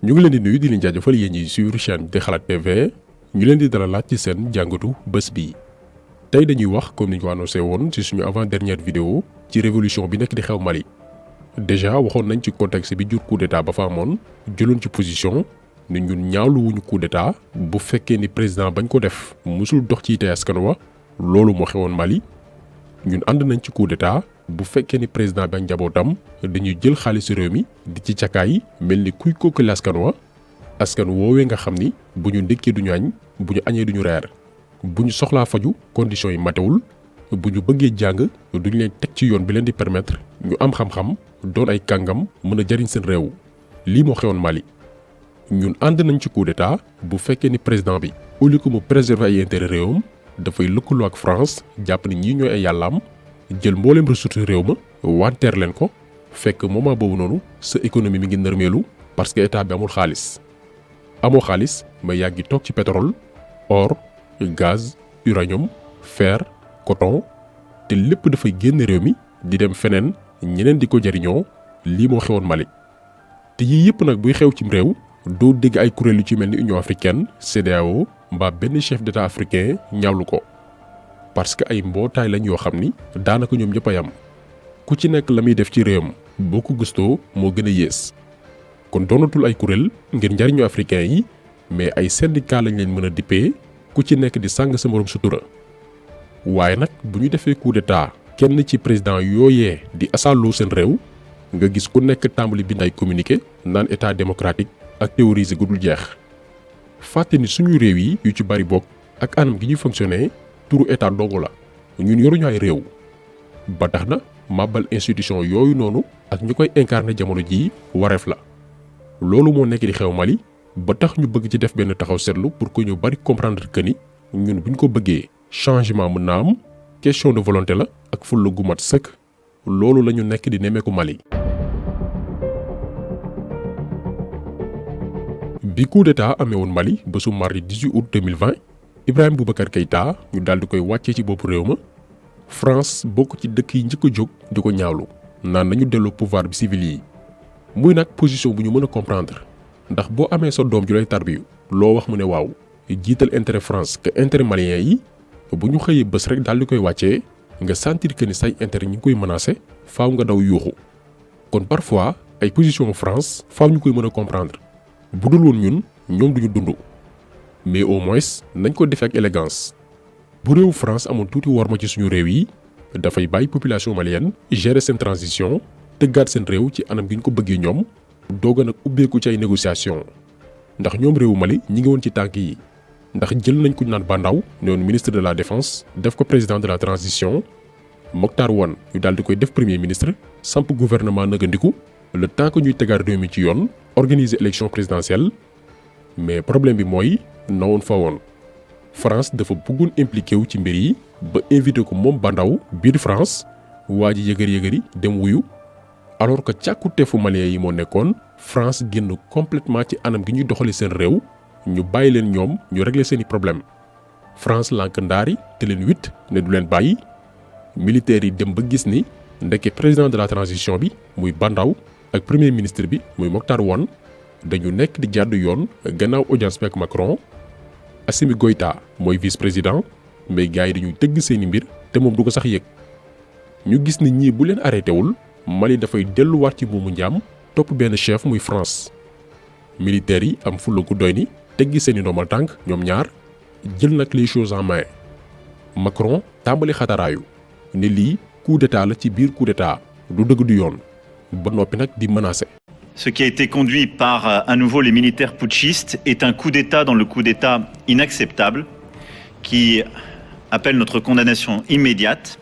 ñu ngi leen di nuyu di leen jaajëfal yéen ñi sur chaîne di xalaat TV ñu leen di dalalaat ci seen jàngatu bés bi. tey dañuy wax comme ni ñu ko annoncé woon ci suñu avant dernière vidéo ci révolution bi nekk di xew Mali. déjà waxoon nañ ci contexte bi jur coup d'état ba fa amoon jëloon ci position ni ñun ñaawlu wuñu coup d'état bu fekkee ni président bañ ko def musul dox ci yite askan wa loolu moo xewoon Mali. ñun ànd nañ ci coup d'état bu fekkee ni président bi ak njabootam dañuy jël xaalisu réew mi di ci cakaay mel ni kuy kookale askan woowee nga xam ni bu ñu ndékkee duñu añ bu ñu añee duñu reer bu ñu soxlaa faju conditions yi matewul bu ñu bëggee jàng duñu leen teg ci yoon bi leen di permettre ñu am xam-xam doon ay kàngam mën a jariñ seen réew lii moo xewoon Mali. ñun ànd nañ ci coup d'état bu fekkee ni président bi au lieu que mu préserver ay intérêt réewam dafay lëkkaloo ak France jàpp ni ñii ñooy ay yàllaam jël mbooleem ressource réew ma wanteer leen ko fekk moment boobu noonu sa économie mi ngi nërmeelu parce que état bi amul xaalis. amoo xaalis ma yàggi toog ci pétrole or gaz uranium fer coton te lépp dafay génn réew mi di dem feneen ñeneen di ko jariñoo lii moo xewoon Mali. te yii yëpp nag buy xew cim réew doo dégg ay kuréel yu ci mel ni Union africaine CEDEAO mbaa benn chef d'état africain ñaawlu ko parce que ay mbootaay lañ yoo xam ni daanaka ñoom ñëpp a yam ku ci nekk la muy def ci réewam boo ko gëstoo moo gën a yées. kon doonatul ay kuréel ngir njariñu africain yi mais ay syndicat lañ leen mën a dippee ku ci nekk di sàng sa morom sutura. waaye nag bu ñu defee coup d'état kenn ci président yooyee di asaaloo seen réew nga gis ku nekk tàmbali bind ay communiqué naan état démocratique ak théoriser gu dul jeex. fàtte ni suñu réew yi yu ci bari bokk ak anam gi ñuy fonctionner turu état dong la ñun yoruñu ay réew. ba tax na màbbal institution yooyu noonu ak ñu koy incarner jamono jii wareef la. loolu moo nekk di xew Mali ba tax ñu bëgg ci def benn taxaw seetlu pour que ñu bari comprendre que ni ñun buñ ko bëggee changement mën naa am question de volonté la ak fulla gu mat sëkk loolu la ñu nekk di nemmeeku Mali. bi coup d'état amee woon Mali ba su mardi 18 août 2020 Ibrahima Boubacar Keïta ñu daal di koy wàccee ci boppu réew ma France bokk ci dëkk yi njëkk a jóg di ko ñaawlu naan nañu delloo pouvoir bi civil yi. muy nag position bu ñu mën a comprendre ndax boo amee sa doom ju lay tarbiyu loo wax mu ne waaw jiital intérêt France que intérêt malien yi bu ñu xëyee bés rek daal di koy wàccee nga sentir que ni say intérêt ñi ngi koy menacé faaw nga daw yuuxu. kon parfois ay position France faaw ñu koy mën a comprendre bu dul woon ñun ñoom duñu dund mais au moins nañ ko defee ak élégance. bu réewu France amoon tuuti worma ci suñu réew yi dafay bàyyi population malienne gérer seen transition. tëggaat seen réew ci anam gi ñu ko bëggee ñoom doog a nag ubbeeku ci ay négociation ndax ñoom réewu Mali ñi ngi woon ci tànk yi ndax jël nañ ku ñu naan Bandaw ne woon ministre de la défense def ko président de la transition Mokhtar Wane ñu daal di koy def premier ministre samp gouvernement nëgandiku le temps que ñuy tegaat réew mi ci yoon organiser élection présidentielle mais problème bi mooy na woon fa woon France dafa bëggoon impliqué wu ci mbir yi ba invité ko moom Bandaw biir France waa ji yëgër-yëgëri dem wuyu. alors que càkkuteefu malien yi moo nekkoon France génn complètement ci anam gi ñuy doxali seen réew ñu bàyyi leen ñoom ñu régler seeni problème France lànk ndaari te leen witt ne du leen bàyyi militaires yi dem ba gis ni ndeke président de la transition bi muy Bandaw ak premier ministre bi muy Mokhtar Wane dañu nekk di jàdd yoon gannaaw audience bi ak Macron. Assimi Goïta mooy vice président mais gars yi dañuy tëgg seeni mbir te moom du ko sax yëg ñu gis ni ñii bu leen arrêté wul. Mali dafay delluwaat ci buumu njaam topp benn chef muy France militaires yi am fulla gu doy ni teggi seeni ndomal tànk ñoom ñaar jël nag les choses en main. Macron tàmbali xataraayu ne lii coup d'état la ci biir coup d'état du dëgg du yoon ba noppi nag di menacer. Ce qui a été conduit par à nouveau les militaires putschistes est un coup d'état dans le coup d'état inacceptable qui appelle notre condamnation immédiate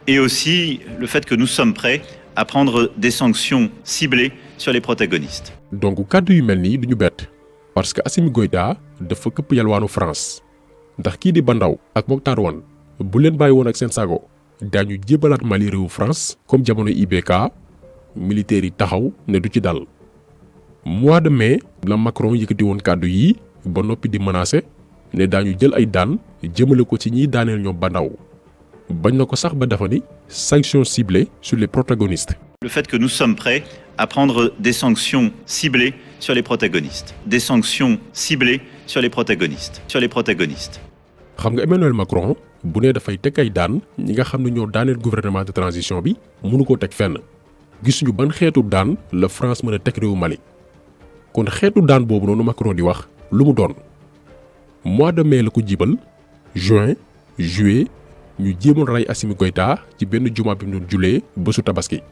et aussi le fait que nous sommes prêts à prendre des sanctions ciblées sur les protagonistes. donc kàddu yu mel nii duñu bett parce que Assimi Goïta dafa këpp yalwaanu France ndax kii di Bandaw ak Mokhtar Wane bu leen bàyyi woon ak seen sago daañu jébalaat Mali réewu France comme jamono IBK militaires yi taxaw ne du ci dal. mois de mai la Macron yëkkati woon kàddu yi ba noppi di menacer ne daañu jël ay daan jëmale ko ci ñiy daaneel ñoom Bandaw. bañ na ko sax ba dafa ni sanctions ciblées sur les protagonistes. Le fait que nous sommes prêts à prendre des sanctions ciblées sur les protagonistes. Des sanctions ciblées sur les protagonistes. xam nga Emmanuel Macron bu nee dafay teg ay daan ñi nga xam ne ñoo daaneel gouvernement de transition bi mënu ko teg fenn gisuñu ban xeetu daan la France mën a teg réewu Mali kon xeetu daan boobu noonu Macron di wax lu mu doon mois de mai la ko jibal juin juillet ñu jéemoon rey Assimi Goïta ci benn juma bi mu doon julee bésu tabaski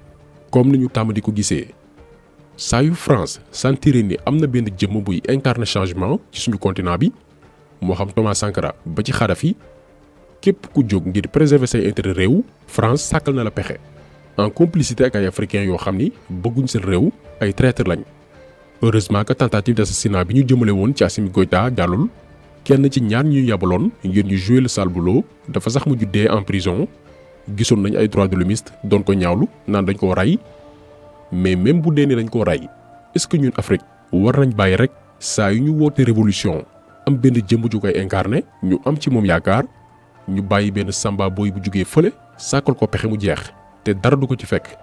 comme ni ñu tàmm di ko gisee saa yu France sentiré ni am na benn jëmm buy incarner changement ci suñu continent bi moo xam Thomas Sankara ba ci Kadhafi képp ku jóg ngir préserver say intérêt réew France sàkkal na la pexe en complicité ak ay africains yoo xam ni bëgguñ seen réew ay traître lañ heureusement que tentative d'assassinat bi ñu jëmale woon ci Assimi Goïta jàllul kenn ci ñaar ñuy yabaloon ngir ñu jouer le sale boulot dafa sax mujj dee en prison gisoon nañ ay droits de l'hommiste doon ko ñaawlu naan dañ koo rey mais même bu dee ne dañ koo rey est-ce que ñun Afrique war nañ bàyyi rek saa yu ñu woote révolution am benn jëmm ju koy incarné ñu am ci moom yaakaar ñu bàyyi benn samba boy bu jugee fële sàkkal ko pexe mu jeex te dara du ko ci fekk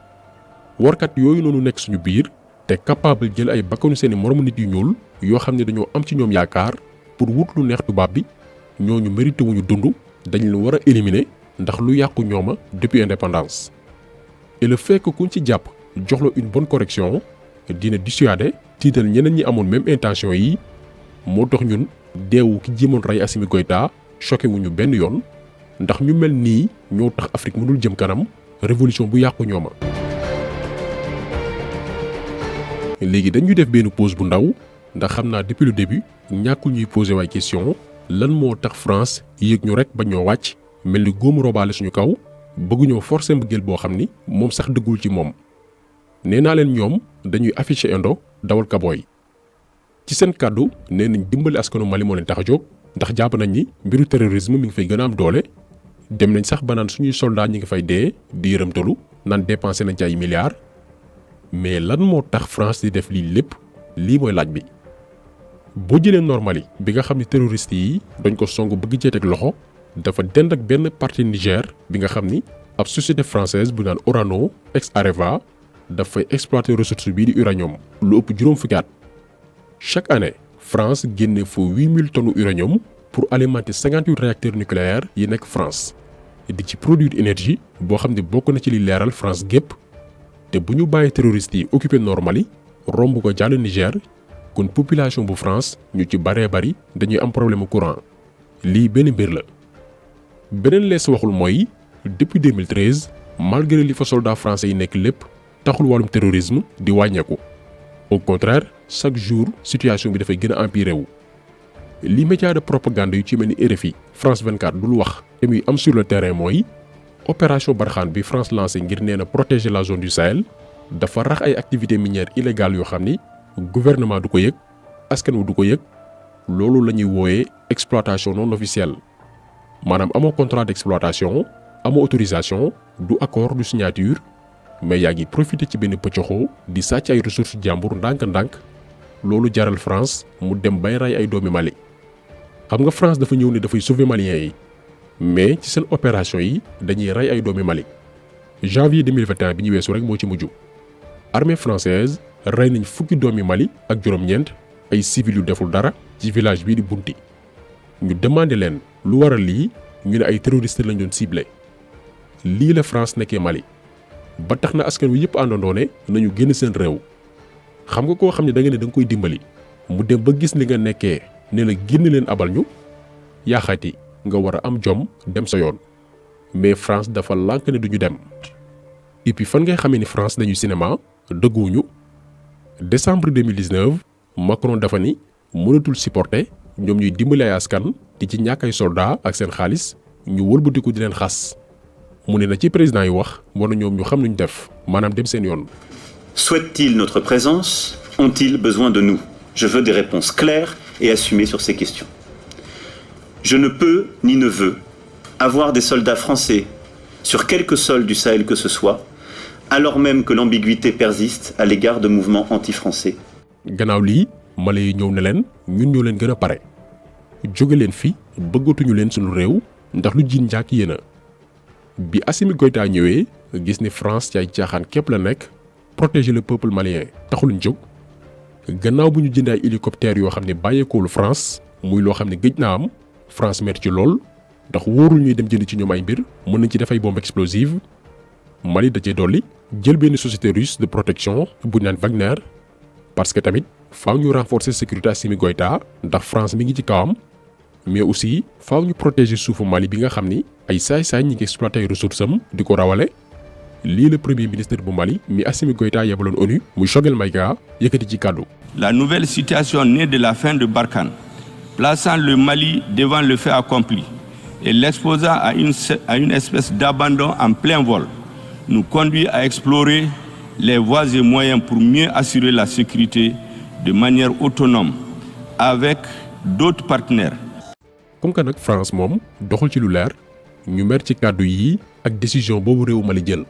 warkat yooyu noonu nekk suñu biir te capable jël ay bakkanu seeni moromu nit yu ñuul yoo xam ne dañoo am ci ñoom yaakaar pour wut lu neex tubaab bi ñooñu mérité wuñu dund dañ leen war a éliminer ndax lu yàqu ñooma depuis indépendance et le fait que kuñ ci jàpp jox la une bonne correction dina dissuader tiital ñeneen ñi amoon même intention yi moo tax ñun deewu ki jéemoon rey Assimi Goïta choqué wuñu benn yoon ndax ñu mel nii ñoo tax Afrique mënul jëm kanam révolution bu yàqu ñooma. léegi dañuy def benn pause bu ndaw ndax xam naa depuis le début ñàkkul ñuy poser waay question lan moo tax France yéeg ñu rek ba ñoo wàcc mel ni góomu robaale suñu kaw bëgguñoo forcer mbëggeel boo xam ni moom sax dëggul ci moom. nee naa leen ñoom dañuy afficher indo dawal kabooy ci seen kàddu nee nañ dimbali askanu Mali moo leen tax a jóg ndax jàpp nañ ni mbiru terrorisme mi ngi fay gën a am doole dem nañ sax ba naan suñuy soldats ñi ngi fay dee di yërëmtalu naan dépensé nañ ci ay milliards mais lan moo tax France di def lii lépp lii mooy laaj bi. boo jëlee Nord-Mali bi nga xam ne terroristes yi dañ ko song bëgg cee teg loxo dafa dend ak benn partie Niger bi nga xam ni ab société française bu naan Orano ex Areva dafay exploiter ressource bii di uranium lu ëpp juróom fukki at chaque année France génne fa 8000 tonnes uranium pour alimenter 58 réacteurs nucléaires yi nekk France di ci produire énergie boo xam ne bokk na ci li leeral France gépp te bu ñu bàyyi terroristes yi occupé Nord-Mali romb ko jàll Niger kon population bu France ñu ci baree bari dañuy am problème courant lii benn mbir la. beneen lees waxul mooy depuis 2013 malgré li fa soldats français yi nekk lépp taxul wàllum terrorisme di wàññeeku au contraire chaque jour situation bi dafay gën a empiré wu. li média de propagande yu ci mel ni RFI France 24 dul wax te muy am sur le terrain mooy opération Barkhane bi France lancé ngir nee na protéger la zone du Sahel dafa rax ay activités minières illégales yoo xam ni gouvernement du ko yëg askan wi du ko yëg loolu la ñuy wooyee exploitation non officielle maanaam amoo contrat d'exploitation amoo autorisation du accord du signature mais yaa ngi profité ci benn pëccoxoo di sàcc ay ressources jàmbur ndànk-ndànk loolu jaral France mu dem bay rey ay doomi Mali. xam nga France dafa ñëw ne dafay sauver maliens yi mais ci seen opération yi dañuy rey ay doomi Mali janvier 2021 bi ñu weesu rek moo ci mujj armée française rey nañ fukki doomi Mali ak juróom-ñeent ay civils yu deful dara ci village bii di Bunti ñu demandé leen lu waral lii ñu ne ay terroristes lañ doon ciblé lii la France nekkee Mali ba tax na askan wi yëpp àndandoo ne nañu génn seen réew xam nga koo xam ne da nga ne da nga koy dimbali mu dem ba gis li nga nekkee ne la génn leen abal ñu yaaxaati nga war a am jom dem sa yoon mais France dafa lànk ne duñu dem et puis fan ngay xamee ni France dañuy cinéma dëgguwuñu décembre 2019 Macron dafa ni mënatul supporter ñoom ñuy dimbali ay askan di ci ñàkk ay soldats ak seen xaalis ñu wëlbatiku di leen xas mu ne na ci président yi wax war na ñoom ñu xam nuñ def maanaam dem seen yoon. Souhaitent-ils notre présence? Ont-ils besoin de nous? Je veux des réponses claires et assumées sur ces questions. Je ne peux ni ne veux avoir des soldats français sur quelque sol du Sahel que ce soit, alors même que l'ambiguïté persiste à l'égard de mouvements anti-français. gannaaw lii Mali yi ñëw ne leen ñun ñoo leen gën a pare jóge leen fi bëggatuñu leen suñu réew ndax lu jiin njàkk yéena bi Assimi Goïta ñëwee gis ni France ci ay caaxaan képp la nekk protéger le peuple malien taxul ñu jóg gannaaw bu ñu jëndee ay hélicoptères yoo xam ne bàyyeekoolu France muy loo xam ne gëj naa am France mer ci lool ndax wóorul ñuy dem jënd ci ñoom ay mbir mën nañ ci def ay bombe explosive. Mali da cee dolli jël benn société russe de protection bu naan Wagner parce que tamit faaw ñu renforcer sécurité Assimi Goïta ndax France mi ngi ci kawam mais aussi faaw ñu protéger suufu Mali bi nga xam ni ay saay-saay ñi ngi exploité ay ressources am di ko rawale. lii le premier ministre bu Mali mi Assimi Goïta yebaloon ONU muy Choguel Maïga yëkkati ci kàddu. La nouvelle situation née de la fin de Barkhane, plaçant le Mali devant le fait accompli et l'exposant à une espèce d'abandon en plein vol, nous conduit à explorer les voies et moyens pour mieux assurer la sécurité de manière autonome avec d'autres partenaires. Comme que nag France moom doxul ci lu leer ñu mer ci kàddu yi ak décision boobu réew Mali jël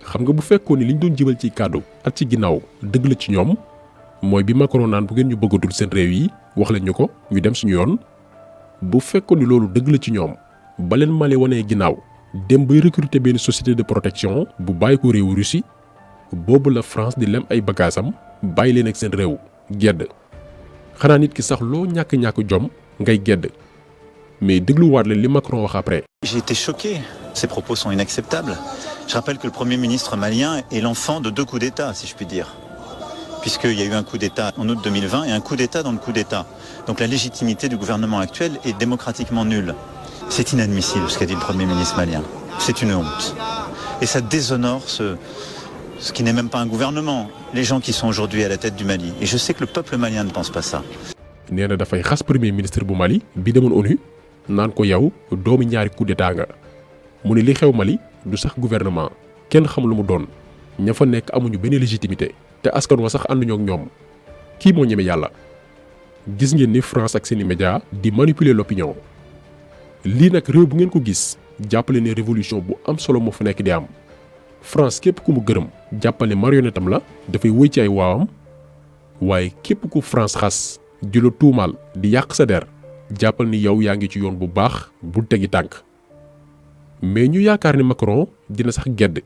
xam nga bu fekkoon ni liñ doon jëbal ci kàddu at ci ginnaaw dëgg la ci ñoom mooy bi Macron naan bu ngeen ñu bëggatul seen réew yi wax leen ñu ko ñu dem suñu yoon bu fekkoon ni loolu dëgg la ci ñoom ba leen Mali wanee ginnaaw dem bay recruter benn société de protection bu bàyyi ko réewu Russie boobu la France di lem ay bagaasam bàyyi leen ak seen réew gedd xanaa nit ki sax loo ñàkk-ñàkk jom ngay gedd mais dégluwaat leen li Macron wax après. J'ai été choqué. Ces propos sont inacceptables. Je rappelle que le Premier ministre malien est l'enfant de deux coups d'État, si je puis dire. Puisqu'il y a eu un coup d'État en août 2020 et un coup d'État dans le coup d'État. Donc la légitimité du gouvernement actuel est démocratiquement nulle. C'est inadmissible ce qu'a dit le Premier ministre malien. C'est une honte. Et ça déshonore ce qui n'est même pas un gouvernement, les gens qui sont aujourd'hui à la tête du Mali. Et je sais que le peuple malien ne pense pas ça. nee na dafay xas premier ministre bu Mali bi demoon ONU naan ko yow doomi ñaari coup d'état nga mu ne li xew Mali du sax gouvernement kenn xam lu mu doon ña fa nekk amuñu benn légitimité te askan wa sax ànduñoo ak ñoom kii moo ñeme yàlla. gis ngeen ni France ak seeni média di manipuler l'opinion lii nag réew bu ngeen ko gis jàppale ne révolution bu am solo moo fa nekk di am. France képp ku mu gërëm jàppale marionnette am la dafay wëy ci ay waawam waaye képp ku France xas di la tuumaal di yàq sa der jàppal ni yow yaa ngi ci yoon bu baax bul tegi tànk. mais ñu yaakaar ni Macron dina sax gedd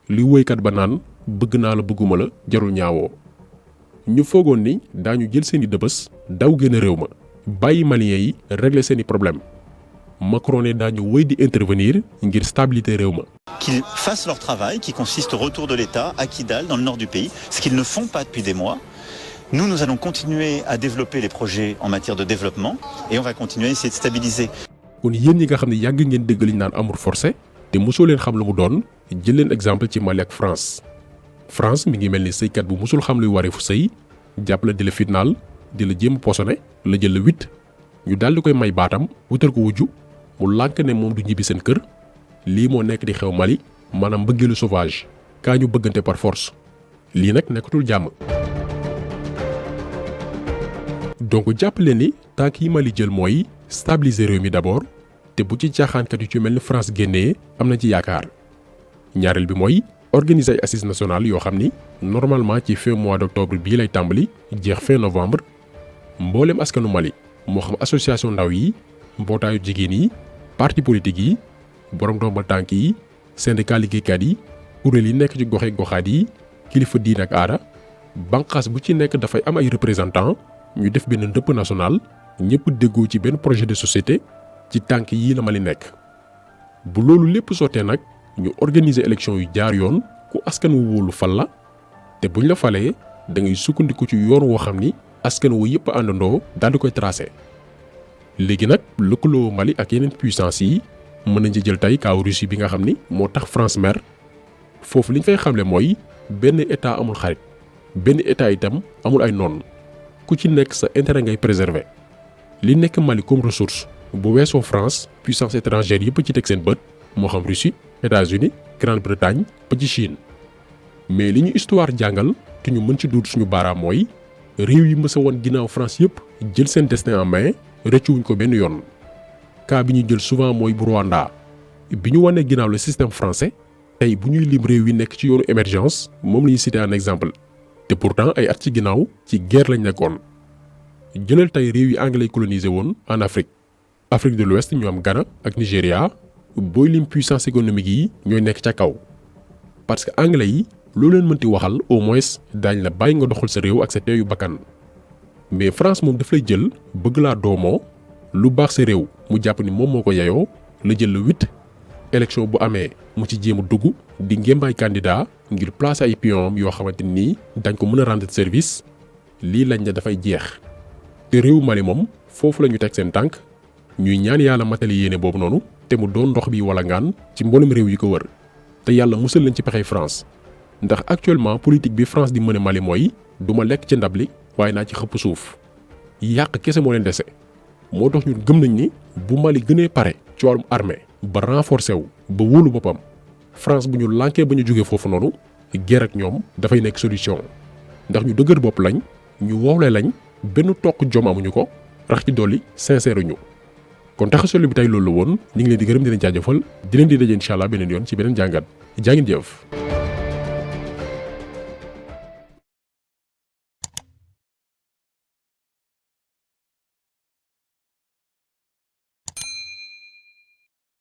li woykat ba naan bëgg naa la bëgguma la jarul ñaawoo ñu foogoon ni daañu jël seeni dëbës daw génn réew ma bàyyi maliens yi régler seeni problème Macron ne daañu wéy di intervenir ngir stabilité réew ma. Qu'ils fassent leur travail qui consiste au retour de l'État à Kidal dans le nord du pays, ce qu'ils ne font pas depuis des mois. Nous allons continuer à développer les projets en matière de développement et on va continuer à essayer de stabiliser. kon yéen ñi nga xam ne yàgg ngeen dégg li ñu naan amour forcé te mosoo leen xam lu mu doon jël leen exemple ci Mali ak France. France mi ngi mel ni sëykat bu mosul xam luy wareefu sëy jàpp la di la fitnaal di la jéem posone la jël la 8 ñu daal di koy may baatam wutal ko wujju mu lànk ne moom du ñibbi seen kër lii moo nekk di xew Mali maanaam mbëggeelu sauvage kaa ñu bëggante par force lii nag nekkatul jàmm. donc jàpp leen ni tànk yi Mali jël mooy stabiliser réew mi d'abord te bu ci caaxaankat yu ci mel ni France génnee am na ci yaakaar ñaareel bi mooy organiser ay assises nationales yoo xam ni normalement ci fin mois d'octobre bii lay tàmbali jeex fin novembre mboolem askanu Mali moo xam association ndaw yi mbootaayu jigéen yi parti politique yi borom ndombal tànk yi syndicat liggéeykat yi kuréel yi nekk ci goxe goxaat yi kilifa diin ak aada banqaas bu ci nekk dafay am ay représentants ñu def benn ndëpp national ñëpp déggoo ci benn projet de société ci tànk yii la Mali nekk. bu loolu lépp sottee nag ñu organiser élection yu jaar yoon ku askan wu wóolu fal la te buñ la falee da ngay sukkandiku ci yoon woo xam ni askan wu yëpp àndandoo daal di koy tracé. léegi nag lëkkaloo Mali ak yeneen puissance yi mën nañ ci jël tey kaaw Russie bi nga xam ni moo tax France mer foofu liñ fay xamle mooy benn état amul xarit benn état itam amul ay noon ku ci nekk sa intérêt ngay préserver li nekk Mali comme ressource bu weesoo France puissance étrangère yëpp ci teg seen bët moo xam Russie États-Unis Grande-Bretagne ba ci Chine mais li ñu histoire jàngal te ñu mën ci duut suñu baaraam mooy réew yi mës a woon ginnaaw France yëpp jël seen destin en main rëccuwuñ ko benn yoon. cas bi ñu jël souvent mooy bu Rwanda bi ñu wanee ginnaaw le système français tey bu ñuy lim réew yi nekk ci yoonu émergence moom la ñuy citer un exemple te pourtant ay at ci ginnaaw ci guerre lañ nekkoon. jëlal tey réew yi anglais colonisé woon en Afrique de l'Ouest ñu am Ghana ak Nigéria booy lim puissance économique yi ñooy nekk ca kaw parce que anglais yi loo leen mënti waxal au moins daañ la bàyyi nga doxal sa réew ak sa teeyu bakkan mais France moom daf lay jël bëgg laa doomoo lu baax sa réew mu jàpp ni moom moo ko yeyoo la jël le 8 élection bu amee mu ci jéem a dugg di ngémbaay candidat ngir placer ay pion yoo xamante ni dañ ko mën a rendre service lii lañ ne dafay jeex te réew Mali moom foofu la ñu teg seen tànk ñuy ñaan yàlla matali yéene boobu noonu te mu doon ndox bi wala ngaan ci mboolem réew yi ko wër te yàlla musal leen ci pexey France ndax actuellement politique bi France di mëne Mali mooy du ma lekk ci ndab li waaye naa ci xëpp suuf yàq kese moo leen dese moo tax ñun gëm nañ ni bu Mali gënee pare ci wàllum armée ba renforcé wu ba wóolu boppam France bu ñu lànkee ba ñu jógee foofu noonu guerre ak ñoom dafay nekk solution ndax ñu dëgër bopp lañ ñu woowle lañ benn toq jom amuñu ko rax ci dolli sincère ñu kon taxasolu bi tey loolu la woon ñu ngi leen di gërëm di leen jaajëfal di leen di daje incha allah beneen yoon ci beneen jàngat jaa ngeen jëf